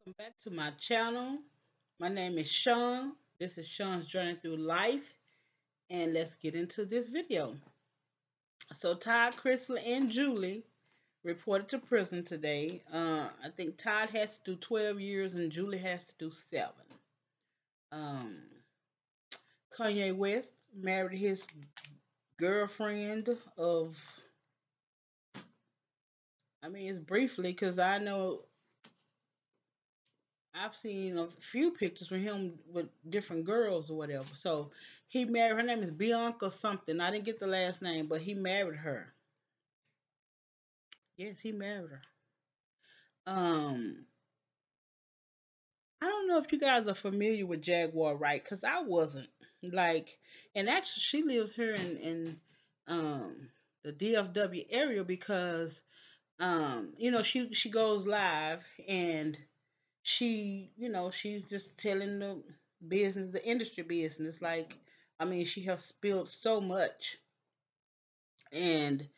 Welcome back to my channel. My name is Sean. This is Sean's journey through life, and let's get into this video. So, Todd Christley and Julie reported to prison today. I think Todd has to do 12 years and Julie has to do 7. Um, Kanye West married his girlfriend of, it's briefly because I know I've seen a few pictures with him with different girls or whatever. So he married, her name is Bianca something. I didn't get the last name, but he married her. Yes, he married her. Um, I don't know if you guys are familiar with Jaguar Wright, because I wasn't. Like, and actually, she lives here in um the DFW area because she goes live and she's just telling the business, the industry business. Like, she has spilled so much, and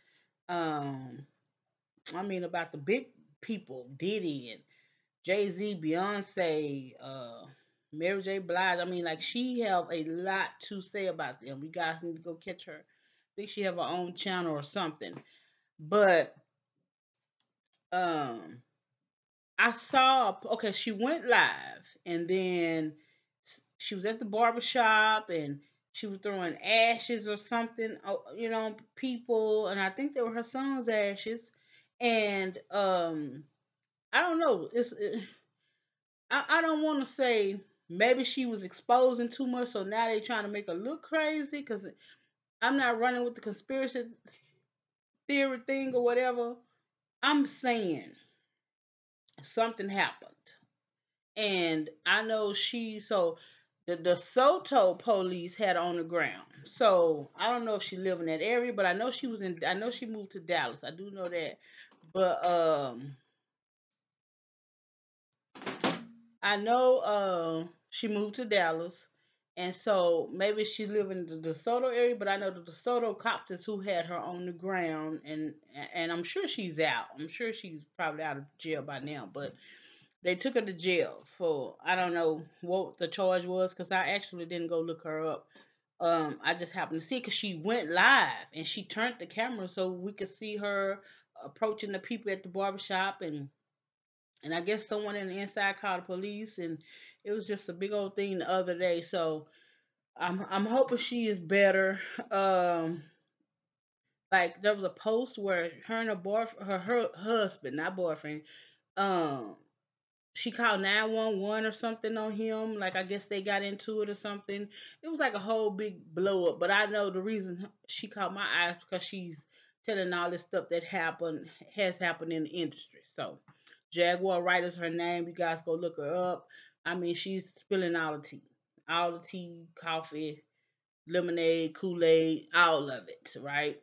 um, about the big people, Diddy and Jay Z, Beyonce, Mary J. Blige. Like, she have a lot to say about them. You guys need to go catch her. I think she have her own channel or something. But um, I saw, okay, she went live and then she was at the barber shop and she was throwing ashes or something, people, and I think they were her son's ashes. And I don't know. I don't want to say maybe she was exposing too much, so now they trying to make her look crazy because I'm not running with the conspiracy theory thing or whatever. I'm saying something happened. And I know the Soto police had her on the ground. So I don't know if she lived in that area, but I know she moved to Dallas. I do know that. But I know she moved to Dallas. And so maybe she lived in the DeSoto area, but I know the DeSoto copters who had her on the ground, and I'm sure she's out. I'm sure she's probably out of jail by now, but they took her to jail for, I don't know what the charge was because I actually didn't go look her up. I just happened to see because she went live and she turned the camera so we could see her approaching the people at the barbershop, and I guess someone in the inside called the police, and it was just a big old thing the other day. So I'm hoping she is better. Like, there was a post where her and her husband, not boyfriend, um she called 911 or something on him. Like, I guess they got into it or something. It was like a whole big blow up. But I know the reason she caught my eyes because she's telling all this stuff that has happened in the industry. So Jaguar Wright is her name. You guys go look her up. She's spilling all the tea, coffee, lemonade, Kool-Aid, all of it, right?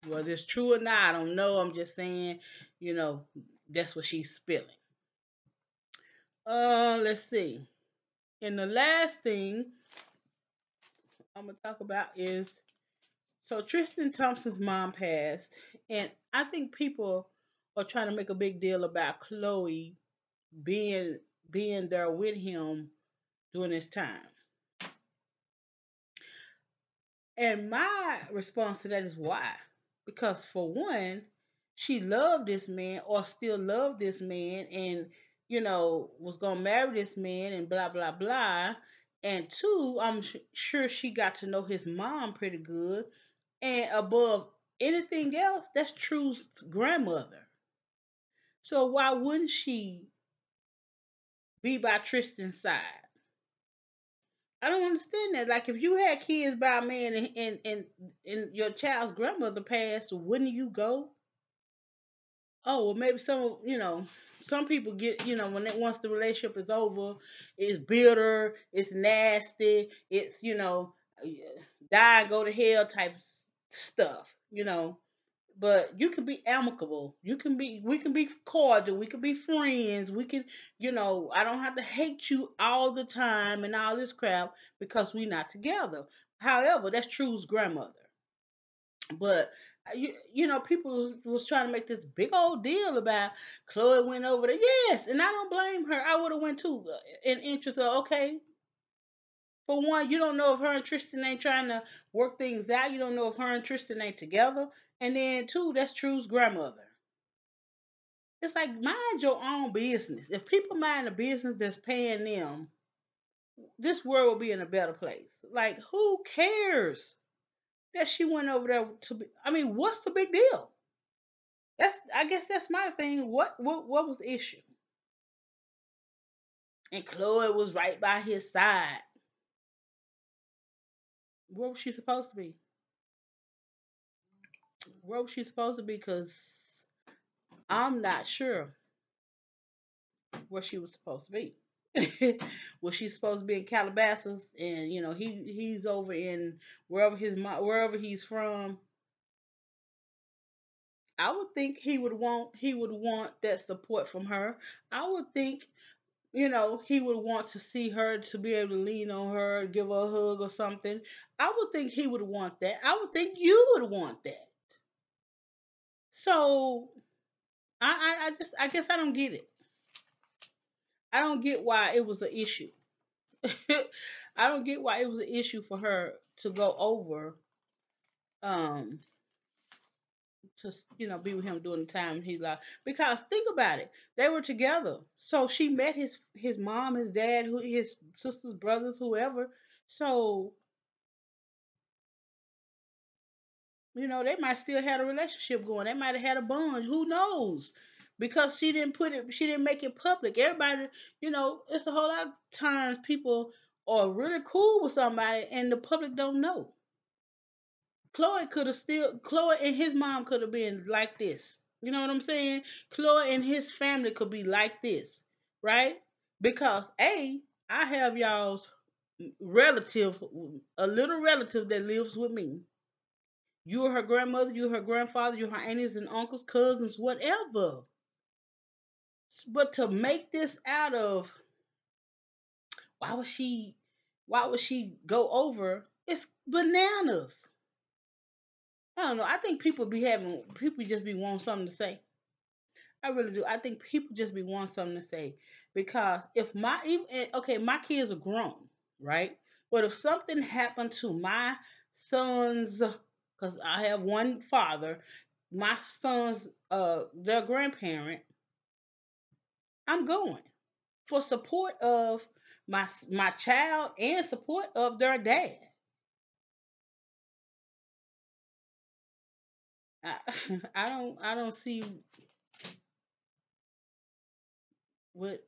Whether it's true or not, I don't know. I'm just saying, you know, that's what she's spilling. Let's see. And the last thing I'm gonna talk about is, so Tristan Thompson's mom passed, and I think people are trying to make a big deal about Khloe being being there with him during this time. And my response to that is why? Because for one, she loved this man or still loved this man, and was gonna marry this man and blah blah blah. And two, I'm sure she got to know his mom pretty good. And above anything else, that's True's grandmother. So why wouldn't she be by Tristan's side? I don't understand that. Like, if you had kids by a man and your child's grandmother passed, wouldn't you go? Oh, well, maybe some people get, once the relationship is over, it's bitter, it's nasty, it's, die and go to hell type stuff. But you can be amicable. We can be cordial. We can be friends. We can, I don't have to hate you all the time and all this crap because we're not together. However, that's True's grandmother. But People was trying to make this big old deal about Khloe went over there. Yes, and I don't blame her. I would have went too, in interest of, okay. For one, you don't know if her and Tristan ain't trying to work things out. You don't know if her and Tristan ain't together. And then two, that's True's grandmother. It's like, mind your own business. If people mind the business that's paying them, this world will be in a better place. Like, who cares that she went over there to be? I mean, what's the big deal? I guess that's my thing. What was the issue? And Chloe was right by his side. Where was she supposed to be? Where was she supposed to be? Because I'm not sure where she was supposed to be. Was she supposed to be in Calabasas, and he's over in wherever he's from? I would think he would want that support from her. I would think he would want to see her, to be able to lean on her, give her a hug or something. I would think he would want that. I would think you would want that. So I guess I don't get it. I don't get why it was an issue. I don't get why it was an issue for her to go over, um to be with him during the time he lied. Because think about it, they were together, so she met his mom, his dad, his sisters, brothers, whoever. So they might still had a relationship going. They might have had a bond. Who knows? Because she didn't make it public. Everybody, it's a whole lot of times people are really cool with somebody and the public don't know. Chloe and his mom could have been like this. You know what I'm saying? Chloe and his family could be like this, right? Because I have y'all's relative, a little relative that lives with me. You're her grandmother, you're her grandfather, you're her aunties and uncles, cousins, whatever. But to make this out of, why would she why would she go over? It's bananas. I don't know. I think people just be wanting something to say. I really do. I think people just be wanting something to say, because if okay, my kids are grown, right? But if something happened to my sons, because I have one father, my sons, their grandparent, I'm going for support of my child and support of their dad. I, I don't see what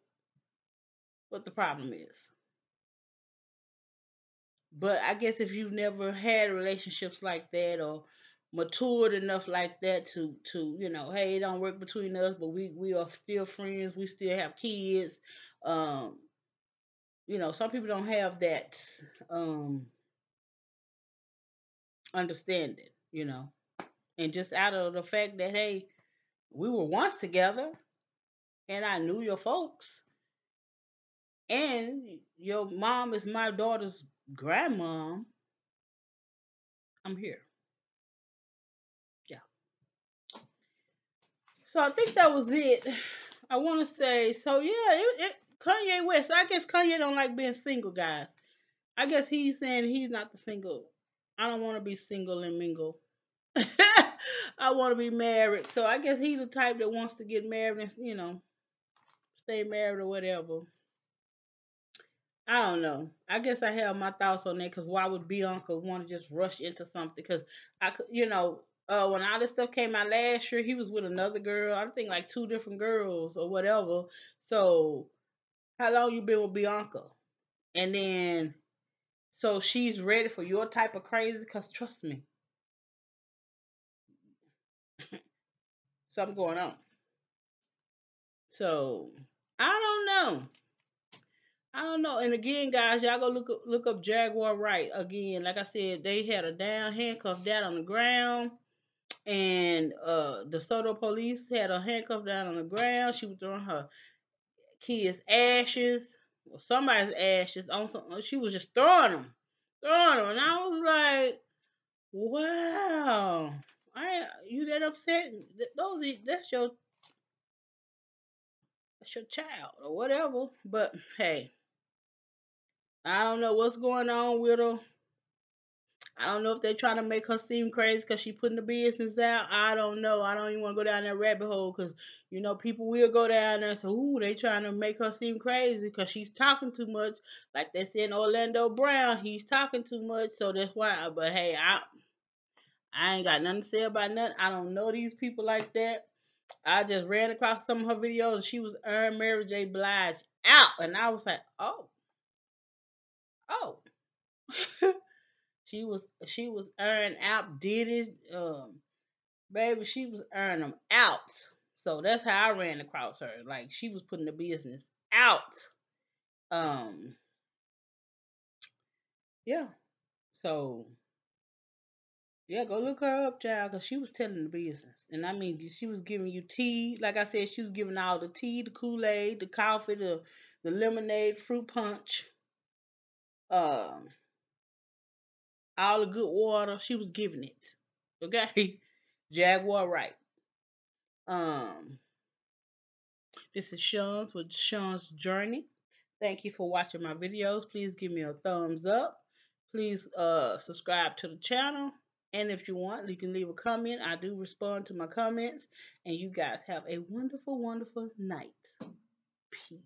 what the problem is. But I guess if you've never had relationships like that, or matured enough like that to hey, it don't work between us, but we are still friends. We still have kids. Um, some people don't have that um understanding. And just out of the fact that, hey, we were once together, and I knew your folks, and your mom is my daughter's grandmom. I'm here. Yeah. So I think that was it. I want to say, so yeah, Kanye West. I guess Kanye don't like being single, guys. I guess he's saying he's not the single. I don't want to be single and mingle. I want to be married. So I guess he's the type that wants to get married and stay married or whatever. I don't know. I guess I have my thoughts on that, because why would Bianca want to just rush into something? Because I could, when all this stuff came out last year, he was with another girl. I think like two different girls or whatever. So how long you been with Bianca? And then, so she's ready for your type of crazy? Because trust me, something going on. So I don't know. I don't know. And again, guys, y'all go look up Jaguar Wright again. Like I said, they had a down handcuffed down on the ground, and the Soto police had a handcuff down on the ground. She was throwing her kids' ashes, or somebody's ashes on some. She was just throwing them, and I was like, wow. You that upset? That's your child or whatever. But hey, I don't know what's going on with her. I don't know if they're trying to make her seem crazy because she putting the business out. I don't know. I don't even want to go down that rabbit hole because people will go down there and say, "Ooh, they trying to make her seem crazy because she's talking too much." Like they said in Orlando Brown, he's talking too much, so that's why. But hey, I ain't got nothing to say about nothing. I don't know these people like that. I just ran across some of her videos and she was Mary J. Blige out, and I was like, oh. She was out, did it, baby. She was earning them out. So that's how I ran across her. Like she was putting the business out. Um, yeah. So yeah, go look her up, child, because she was telling the business. And I mean, she was giving you tea. Like I said, she was giving all the tea, the Kool-Aid, the coffee, the lemonade, fruit punch, um, all the good water. She was giving it. Okay. Jaguar right. Um, this is Sean's with Sean's Journey. Thank you for watching my videos. Please give me a thumbs up. Please subscribe to the channel. And if you want, you can leave a comment. I do respond to my comments. And you guys have a wonderful, wonderful night. Peace.